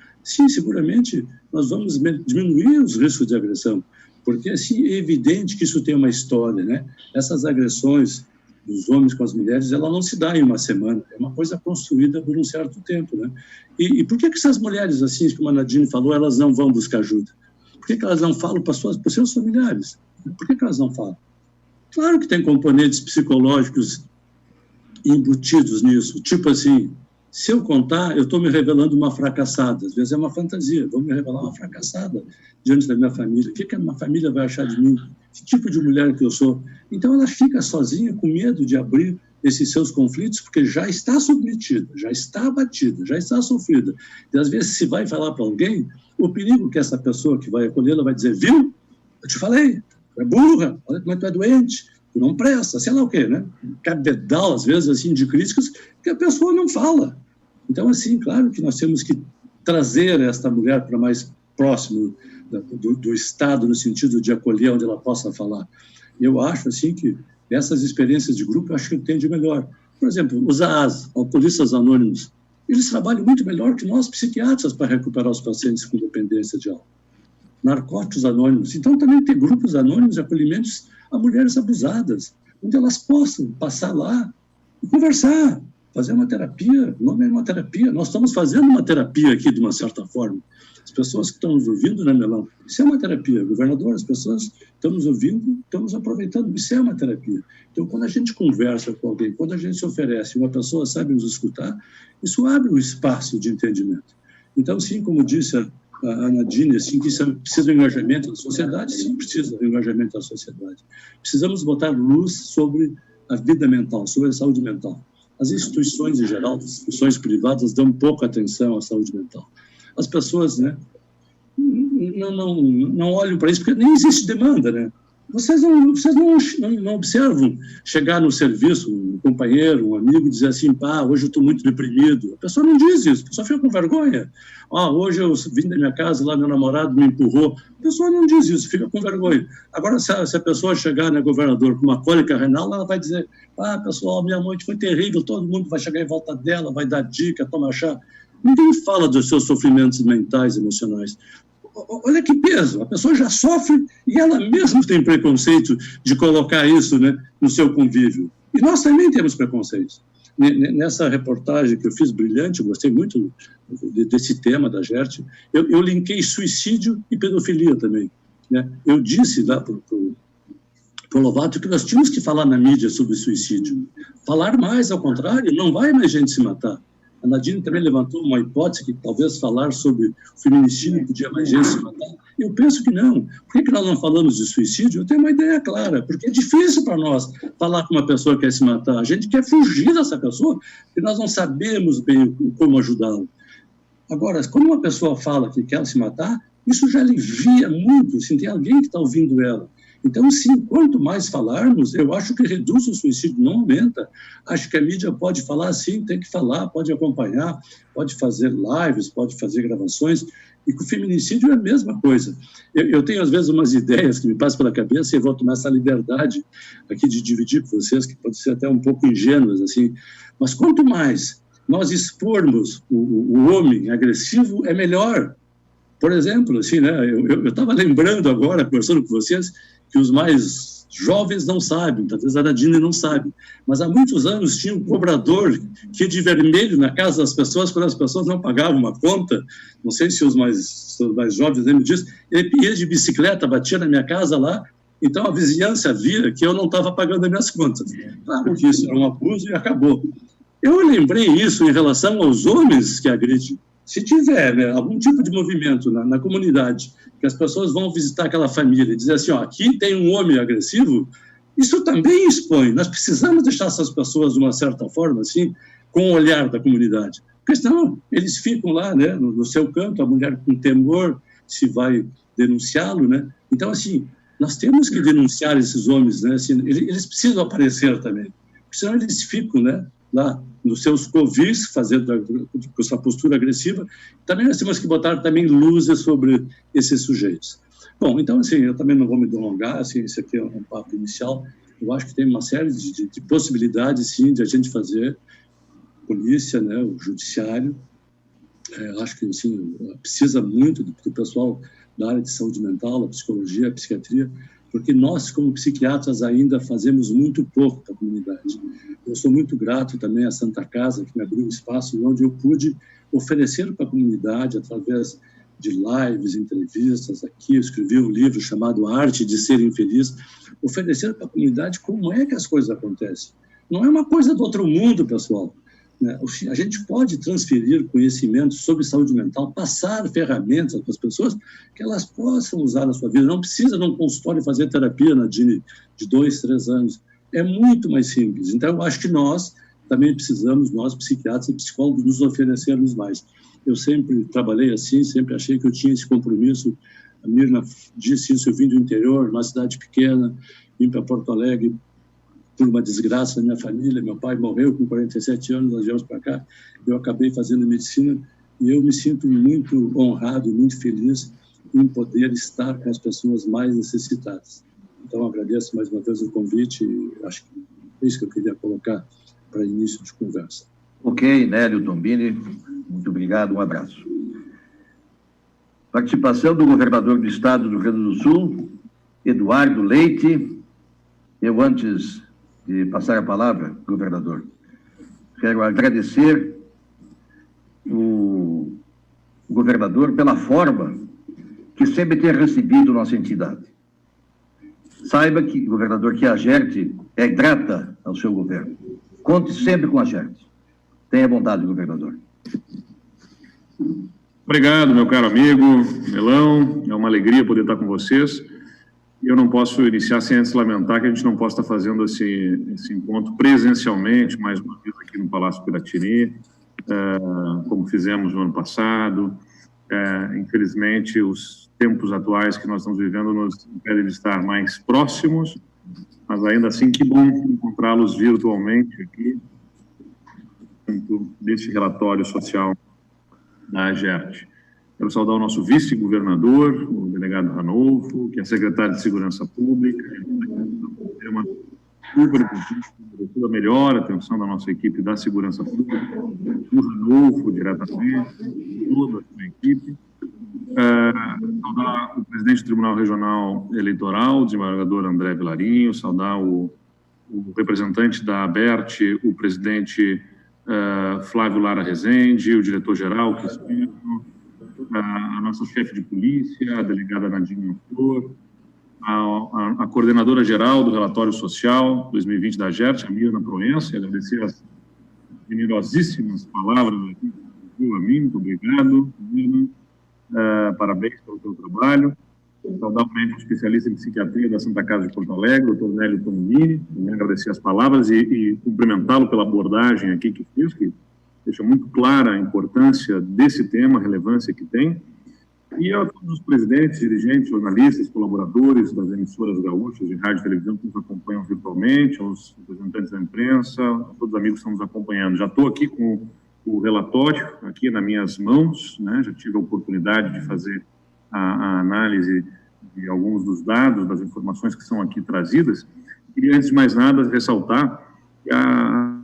seguramente nós vamos diminuir os riscos de agressão, porque assim, é evidente que isso tem uma história, né? Essas agressões dos homens com as mulheres, ela não se dá em uma semana, é uma coisa construída por um certo tempo, né? E por que essas mulheres, assim, como a Nadine falou, elas não vão buscar ajuda? Por que elas não falam para os seus familiares? Por que elas não falam? Claro que tem componentes psicológicos embutidos nisso, tipo assim, se eu contar, eu estou me revelando uma fracassada, às vezes é uma fantasia, vou me revelar uma fracassada diante da minha família, o que a minha família vai achar de mim, que tipo de mulher que eu sou? Então ela fica sozinha com medo de abrir esses seus conflitos, porque já está submetida, já está abatida, já está sofrida, e às vezes se vai falar para alguém, o perigo que essa pessoa que vai acolhê-la vai dizer, viu, eu te falei, tu é burra, olha como tu é doente, tu não presta, sei lá o quê, né? Cabedal, às vezes, assim, de críticas que a pessoa não fala. Então, assim, claro que nós temos que trazer esta mulher para mais próximo do Estado, no sentido de acolher onde ela possa falar. Eu acho, assim, que essas experiências de grupo, eu acho que tem de melhor. Por exemplo, os AAs, Alcoolistas Anônimos, eles trabalham muito melhor que nós, psiquiatras, para recuperar os pacientes com dependência de álcool. Narcóticos Anônimos. Então, também tem grupos anônimos de acolhimentos a mulheres abusadas, onde elas possam passar lá e conversar, fazer uma terapia. O nome é uma terapia. Nós estamos fazendo uma terapia aqui, de uma certa forma. As pessoas que estão nos ouvindo, né, Melão? Isso é uma terapia. Governador, as pessoas estão nos ouvindo, estamos aproveitando. Isso é uma terapia. Então, quando a gente conversa com alguém, quando a gente se oferece, uma pessoa sabe nos escutar, isso abre um espaço de entendimento. Então, sim, como disse a Nadine, assim, que precisa do engajamento da sociedade, sim, precisa do engajamento da sociedade. Precisamos botar luz sobre a vida mental, sobre a saúde mental. As instituições, em geral, as instituições privadas, dão pouca atenção à saúde mental. As pessoas, né, não olham para isso, porque nem existe demanda, né? Vocês não observam chegar no serviço, um companheiro, um amigo, dizer assim, hoje eu estou muito deprimido. A pessoa não diz isso, a pessoa fica com vergonha. Hoje eu vim da minha casa, lá meu namorado me empurrou. A pessoa não diz isso, fica com vergonha. Agora, se a pessoa chegar, né, governador, com uma cólica renal, ela vai dizer, pessoal, minha noite foi terrível, todo mundo vai chegar em volta dela, vai dar dica, tomar chá. Ninguém fala dos seus sofrimentos mentais, emocionais. Olha que peso, a pessoa já sofre e ela mesma tem preconceito de colocar isso, né, no seu convívio. E nós também temos preconceitos. Nessa reportagem que eu fiz brilhante, eu gostei muito desse tema da GERT, eu linkei suicídio e pedofilia também, né? Eu disse lá para o Lovato que nós tínhamos que falar na mídia sobre suicídio. Falar mais, ao contrário, não vai mais gente se matar. A Nadine também levantou uma hipótese que talvez falar sobre o feminicídio podia mais gente se matar. Eu penso que não. Por que nós não falamos de suicídio? Eu tenho uma ideia clara, porque é difícil para nós falar com uma pessoa que quer se matar. A gente quer fugir dessa pessoa, porque nós não sabemos bem como ajudá-la. Agora, quando uma pessoa fala que quer se matar, isso já alivia muito, assim, tem alguém que está ouvindo ela. Então, sim, quanto mais falarmos, eu acho que reduz o suicídio, não aumenta. Acho que a mídia pode falar, sim, tem que falar, pode acompanhar, pode fazer lives, pode fazer gravações, e que o feminicídio é a mesma coisa. Eu tenho, às vezes, umas ideias que me passam pela cabeça e eu vou tomar essa liberdade aqui de dividir com vocês, que pode ser até um pouco ingênuas, assim, mas quanto mais nós expormos o homem agressivo, é melhor. Por exemplo, assim, né, eu estava lembrando agora, conversando com vocês, que os mais jovens não sabem, talvez a Nadine não sabe, mas há muitos anos tinha um cobrador que ia de vermelho na casa das pessoas, quando as pessoas não pagavam uma conta, não sei se os mais jovens lembram disso, ele ia de bicicleta, batia na minha casa lá, então a vizinhança via que eu não estava pagando as minhas contas. Claro que isso era um abuso e acabou. Eu lembrei isso em relação aos homens que agridem. Se tiver, né, algum tipo de movimento na comunidade, que as pessoas vão visitar aquela família e dizer assim, aqui tem um homem agressivo, isso também expõe. Nós precisamos deixar essas pessoas, de uma certa forma, assim, com o olhar da comunidade. Porque senão eles ficam lá, né, no seu canto, a mulher com temor se vai denunciá-lo, né? Então, assim, nós temos que denunciar esses homens, né? Assim, eles precisam aparecer também, porque senão eles ficam, né, lá nos seus covis, fazendo com essa postura agressiva. Também nós temos que botar também luzes sobre esses sujeitos. Bom, então, assim, eu também não vou me delongar, assim, esse aqui é um papo inicial. Eu acho que tem uma série de possibilidades, sim, de a gente fazer, polícia, né, o judiciário. Acho que, assim, precisa muito do pessoal da área de saúde mental, a psicologia, a psiquiatria, porque nós, como psiquiatras, ainda fazemos muito pouco para a comunidade. Eu sou muito grato também à Santa Casa, que me abriu um espaço onde eu pude oferecer para a comunidade, através de lives, entrevistas aqui, eu escrevi um livro chamado Arte de Ser Infeliz, oferecer para a comunidade como é que as coisas acontecem. Não é uma coisa do outro mundo, pessoal. A gente pode transferir conhecimento sobre saúde mental, passar ferramentas para as pessoas que elas possam usar na sua vida. Não precisa num consultório fazer terapia, Nadine, de 2, 3 anos. É muito mais simples. Então, eu acho que nós também precisamos, nós psiquiatras e psicólogos, nos oferecermos mais. Eu sempre trabalhei assim, sempre achei que eu tinha esse compromisso. A Mirna disse isso, eu vim do interior, uma cidade pequena, vim para Porto Alegre por uma desgraça na minha família. Meu pai morreu com 47 anos, nós viemos para cá. Eu acabei fazendo medicina e eu me sinto muito honrado e muito feliz em poder estar com as pessoas mais necessitadas. Então, agradeço mais uma vez o convite e acho que é isso que eu queria colocar para início de conversa. Ok, Nélio Tombini, muito obrigado, um abraço. Participação do governador do Estado do Rio Grande do Sul, Eduardo Leite. Eu, antes de passar a palavra, governador, quero agradecer o governador pela forma que sempre tem recebido nossa entidade. Saiba, governador, que a GERT é grata ao seu governo. Conte sempre com a GERT. Tenha bondade, governador. Obrigado, meu caro amigo Melão. É uma alegria poder estar com vocês. Eu não posso iniciar sem antes lamentar que a gente não possa estar fazendo esse encontro presencialmente, mais uma vez aqui no Palácio Piratini, como fizemos no ano passado. Infelizmente, os tempos atuais que nós estamos vivendo nos impedem de estar mais próximos, mas ainda assim, que bom encontrá-los virtualmente aqui, dentro deste relatório social da AGERT. Quero saudar o nosso vice-governador, o delegado Ranolfo, que é secretário de Segurança Pública, é uma super importante, a melhor atenção da nossa equipe da Segurança Pública, o Ranolfo, diretamente, toda a sua equipe. Saudar o presidente do Tribunal Regional Eleitoral, o desembargador André Vilarinho, saudar o representante da ABERT, o presidente Flávio Lara Rezende, o diretor-geral, Cristiano, a nossa chefe de polícia, a delegada Nadine Flor, a coordenadora-geral do Relatório Social 2020 da AGERT, a Mirna Proença, e agradecer as generosíssimas palavras aqui do mim. Muito obrigado, Mirna. Parabéns pelo seu trabalho. Saudar o médico especialista em psiquiatria da Santa Casa de Porto Alegre, o Dr. Nélio Tongini, agradecer as palavras e cumprimentá-lo pela abordagem aqui que fiz, que deixa muito clara a importância desse tema, a relevância que tem. E a todos os presidentes, dirigentes, jornalistas, colaboradores das emissoras gaúchas de rádio e televisão que nos acompanham virtualmente, aos representantes da imprensa, a todos os amigos que estão nos acompanhando. Já estou aqui com o relatório aqui nas minhas mãos, né? Já tive a oportunidade de fazer a análise de alguns dos dados, das informações que são aqui trazidas. Queria, antes de mais nada, ressaltar que as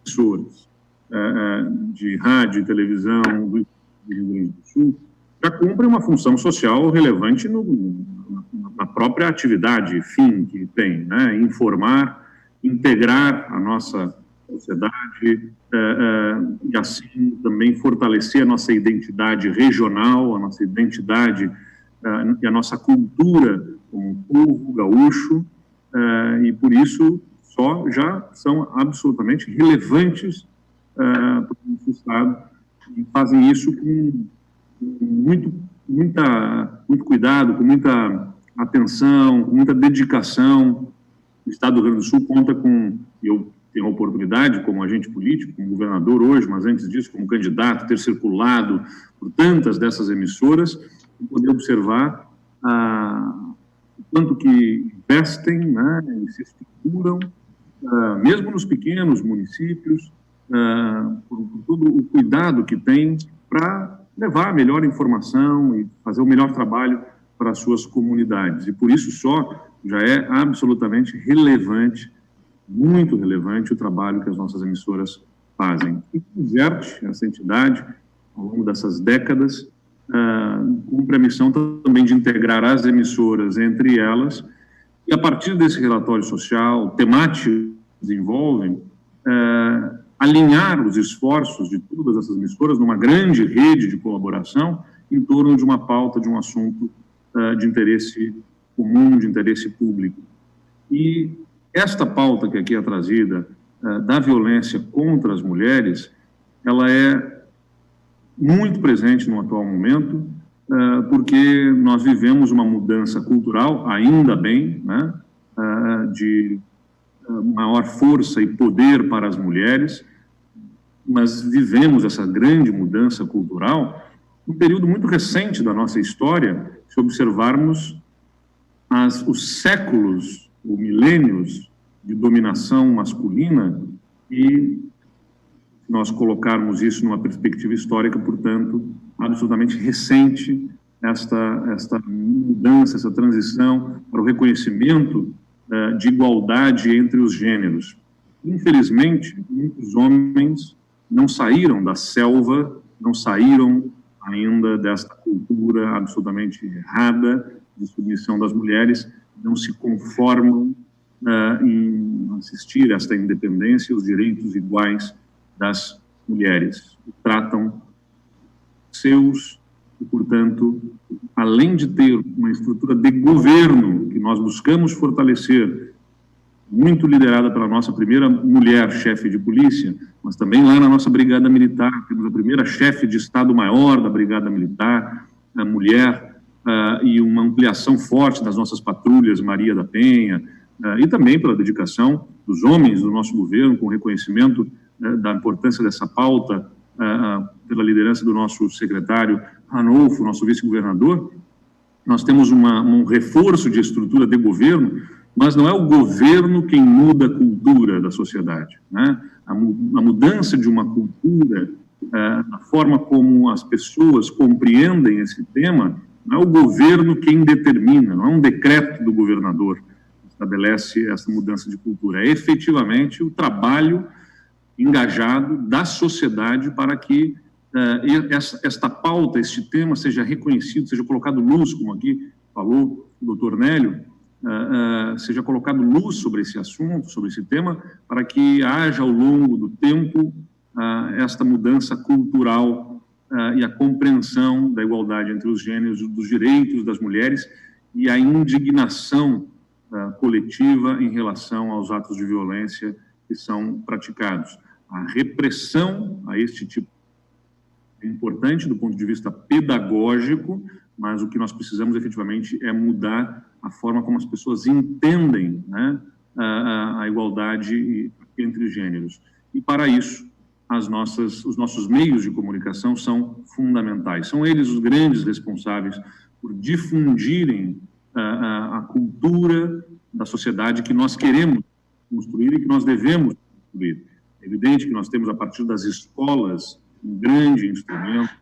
emissoras de rádio e televisão do Rio Grande do Sul já cumprem uma função social relevante na própria atividade fim que tem, né? Informar, integrar a nossa sociedade e assim também fortalecer a nossa identidade regional, a nossa identidade e a nossa cultura como povo gaúcho, e por isso já são absolutamente relevantes para o nosso Estado, e fazem isso com muito cuidado, com muita atenção, com muita dedicação. O Estado do Rio Grande do Sul conta com, eu tenho a oportunidade como agente político, como governador hoje, mas antes disso como candidato, ter circulado por tantas dessas emissoras e poder observar o quanto que investem, né, e se estruturam, mesmo nos pequenos municípios, por todo o cuidado que tem para levar a melhor informação e fazer o melhor trabalho para as suas comunidades. E por isso só já é absolutamente relevante, muito relevante, o trabalho que as nossas emissoras fazem. E o AGERT, essa entidade, ao longo dessas décadas, cumpre a missão também de integrar as emissoras entre elas, e a partir desse relatório social, temático que desenvolvem, alinhar os esforços de todas essas emissoras numa grande rede de colaboração em torno de uma pauta, de um assunto de interesse comum, de interesse público. E esta pauta que aqui é trazida, da violência contra as mulheres, ela é muito presente no atual momento, porque nós vivemos uma mudança cultural, ainda bem, né, de maior força e poder para as mulheres, mas vivemos essa grande mudança cultural num período muito recente da nossa história, se observarmos os séculos, ou milênios de dominação masculina, e nós colocarmos isso numa perspectiva histórica, portanto, absolutamente recente, esta mudança, essa transição para o reconhecimento de igualdade entre os gêneros. Infelizmente, muitos homens não saíram da selva, não saíram ainda desta cultura absolutamente errada de submissão das mulheres, não se conformam em assistir a esta independência e os direitos iguais das mulheres. Tratam seus e, portanto, além de ter uma estrutura de governo que nós buscamos fortalecer, muito liderada pela nossa primeira mulher chefe de polícia, mas também lá na nossa Brigada Militar, temos a primeira chefe de Estado-Maior da Brigada Militar, a mulher, e uma ampliação forte das nossas patrulhas Maria da Penha, e também pela dedicação dos homens do nosso governo, com reconhecimento da importância dessa pauta pela liderança do nosso secretário Ranolfo, nosso vice-governador. Nós temos um reforço de estrutura de governo, mas não é o governo quem muda a cultura da sociedade, né? A mudança de uma cultura, a forma como as pessoas compreendem esse tema, não é o governo quem determina, não é um decreto do governador que estabelece essa mudança de cultura, é efetivamente o trabalho engajado da sociedade para que esta pauta, este tema seja reconhecido, seja colocado luz, como aqui falou o doutor Nélio, seja colocado luz sobre esse assunto, sobre esse tema, para que haja ao longo do tempo esta mudança cultural e a compreensão da igualdade entre os gêneros, dos direitos das mulheres e a indignação coletiva em relação aos atos de violência que são praticados. A repressão a este tipo é importante do ponto de vista pedagógico, mas o que nós precisamos efetivamente é mudar a forma como as pessoas entendem, né, a igualdade entre gêneros. E para isso, os nossos meios de comunicação são fundamentais. São eles os grandes responsáveis por difundirem a cultura da sociedade que nós queremos construir e que nós devemos construir. É evidente que nós temos, a partir das escolas, um grande instrumento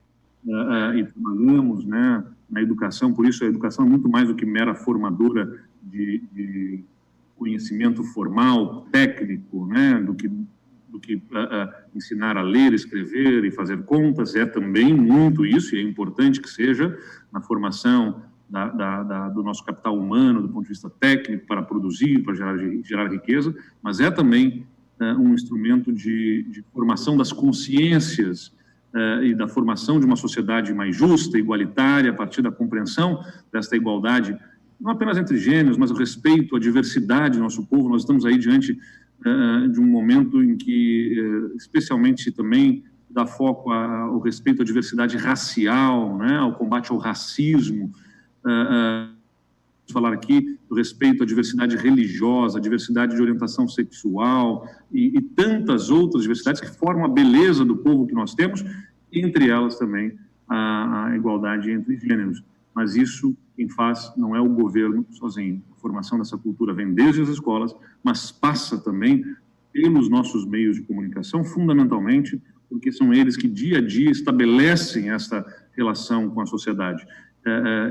e trabalhamos, né, na educação. Por isso, a educação é muito mais do que mera formadora de conhecimento formal, técnico, né, do que ensinar a ler, escrever e fazer contas. É também muito isso, e é importante que seja na formação do nosso capital humano, do ponto de vista técnico, para produzir, para gerar riqueza, mas é também um instrumento de formação das consciências e da formação de uma sociedade mais justa, igualitária, a partir da compreensão desta igualdade, não apenas entre gêneros, mas o respeito à diversidade do nosso povo. Nós estamos aí diante de um momento em que, especialmente também, dá foco ao respeito à diversidade racial, né, ao combate ao racismo, falar aqui do respeito à diversidade religiosa, à diversidade de orientação sexual e tantas outras diversidades que formam a beleza do povo que nós temos, entre elas também a igualdade entre gêneros. Mas isso, quem faz, não é o governo sozinho. A formação dessa cultura vem desde as escolas, mas passa também pelos nossos meios de comunicação, fundamentalmente, porque são eles que dia a dia estabelecem essa relação com a sociedade.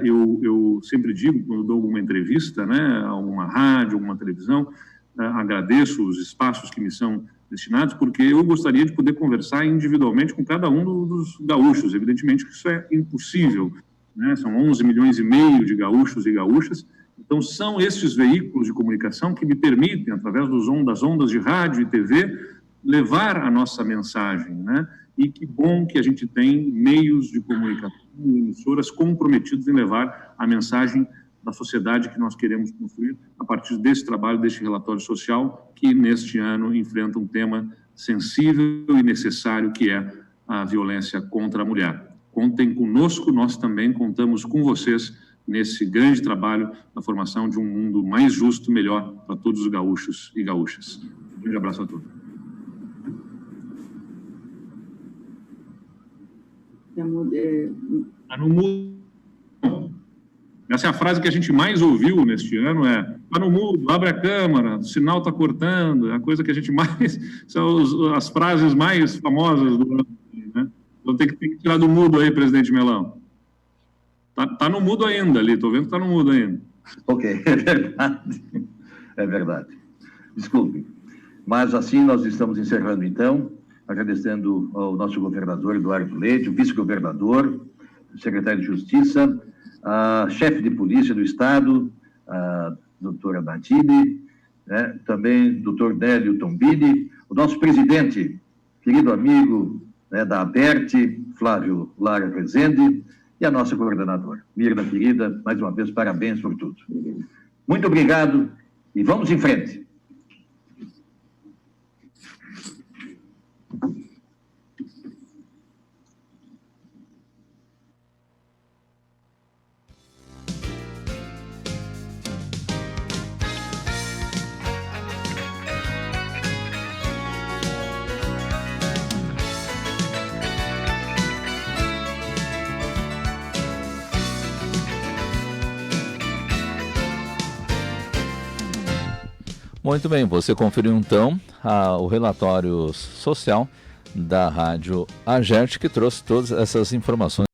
Eu sempre digo, quando dou alguma entrevista, né, a alguma rádio, alguma televisão, agradeço os espaços que me são destinados, porque eu gostaria de poder conversar individualmente com cada um dos gaúchos. Evidentemente que isso é impossível, né? São 11 milhões e meio de gaúchos e gaúchas. Então, são esses veículos de comunicação que me permitem, através das ondas de rádio e TV, levar a nossa mensagem, né? E que bom que a gente tem meios de comunicação, emissoras comprometidos em levar a mensagem da sociedade que nós queremos construir a partir desse trabalho, deste relatório social, que neste ano enfrenta um tema sensível e necessário, que é a violência contra a mulher. Contem conosco, nós também contamos com vocês nesse grande trabalho na formação de um mundo mais justo e melhor para todos os gaúchos e gaúchas. Um grande abraço a todos. Está no mudo. Essa é a frase que a gente mais ouviu neste ano, está no mudo, abre a câmera, o sinal está cortando, é a coisa que a gente mais... São as frases mais famosas do ano, né? Então tem que tirar do mudo aí, presidente Melão. Tá no mudo ainda ali, estou vendo que está no mudo ainda. Ok, é verdade. É verdade. Desculpe. Mas assim nós estamos encerrando, então, agradecendo ao nosso governador Eduardo Leite, o vice-governador, o secretário de Justiça, a chefe de polícia do Estado, a doutora Batini, né, também o doutor Nélio Tombini, o nosso presidente, querido amigo, né, da ABERT, Flávio Lara Rezende, e a nossa coordenadora, Mirna querida, mais uma vez, parabéns por tudo. Muito obrigado e vamos em frente. Muito bem, você conferiu então o relatório social da Rádio Agerte, que trouxe todas essas informações.